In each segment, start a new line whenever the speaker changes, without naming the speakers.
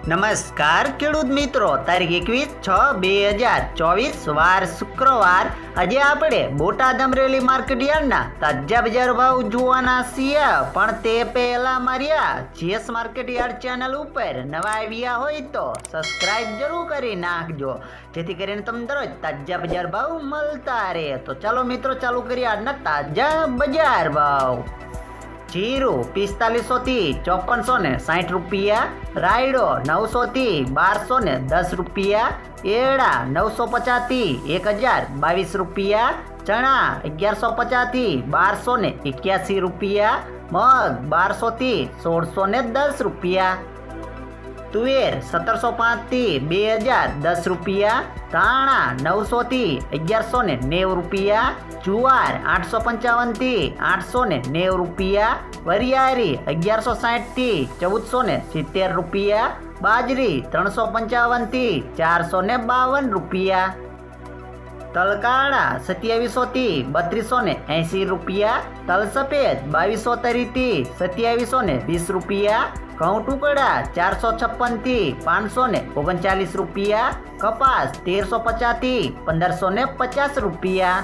નમસ્કાર ખેડૂત મિત્રો, તારીખ 21/6/2024 વાર શુક્રવાર. આજે આપણે બોટાદ અમરેલી માર્કેટ યાર્ડના તાજા બજાર ભાવ જોવાના છીએ. પણ તે પહેલા મારી જીએસ માર્કેટ યાર્ડ ચેનલ ઉપર નવા આવ્યા હોય તો સબસ્ક્રાઇબ જરૂર કરી નાખજો, જેથી કરીને તમને દરરોજ તાજા બજાર ભાવ મળતા રહે. તો ચાલો મિત્રો, ચાલુ કરીએ આજના તાજા બજાર ભાવ. જીરું 4500 થી 5460 રૂપિયા, રાયડો 900 થી 1210 રૂપિયા, એરડા 950 થી 1022 રૂપિયા, ચણા 1150 થી 1281 રૂપિયા, મગ 1200 થી 1610 રૂપિયા, તુવેર 1705 થી 2010 રૂપિયા, ધાણા 900 થી 1190 રૂપિયા, જુવાર 855 થી 890 રૂપિયા, વરિયાળી 1160 થી 1470 રૂપિયા, બાજરી 355 થી 452 રૂપિયા, તલકાળા 2700 થી 3280 રૂપિયા, તલ સફેદ 2230 થી 2720 રૂપિયા, ઘઉં ટુકડા 456 થી 539 રૂપિયા, કપાસ 1350 થી 1550 રૂપિયા.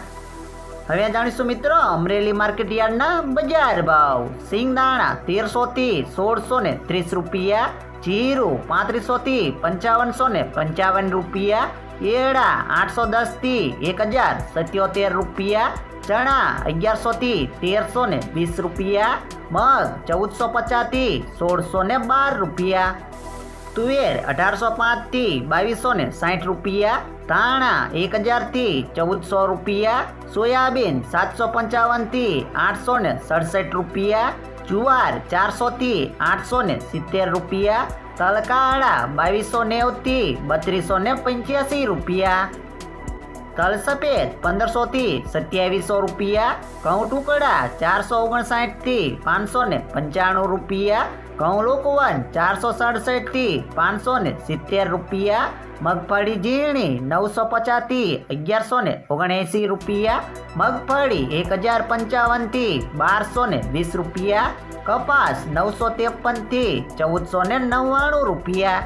હવે જાણીશું મિત્રો અમરેલી માર્કેટ યાર્ડના બજાર ભાવ. સિંગદાણા 1300 થી 1630 રૂપિયા, જીરું 3500 થી 5555 રૂપિયા, એરડા 810 થી 1077 રૂપિયા, ચણા 1100 થી 1320 રૂપિયા, મગ 1450 થી 1612 રૂપિયા, તુવેર 1805 થી 2260 રૂપિયા, ધાણા 1000 થી 1400 રૂપિયા, સોયાબીન 755 થી 867 રૂપિયા, જુવાર 400 થી 870 રૂપિયા, તલકાળા 2290 થી 3285 રૂપિયા, તલ સફેદ 1500 થી 2700 રૂપિયા, ઘઉં ટુકડા 459 થી 595 રૂપિયા, ઘઉં લોકવન 467 થી 570 રૂપિયા, મગફળી ઝીણી 950 થી 1179 રૂપિયા, મગફળી 1055 થી 1220 રૂપિયા, કપાસ 953 થી 1499 રૂપિયા.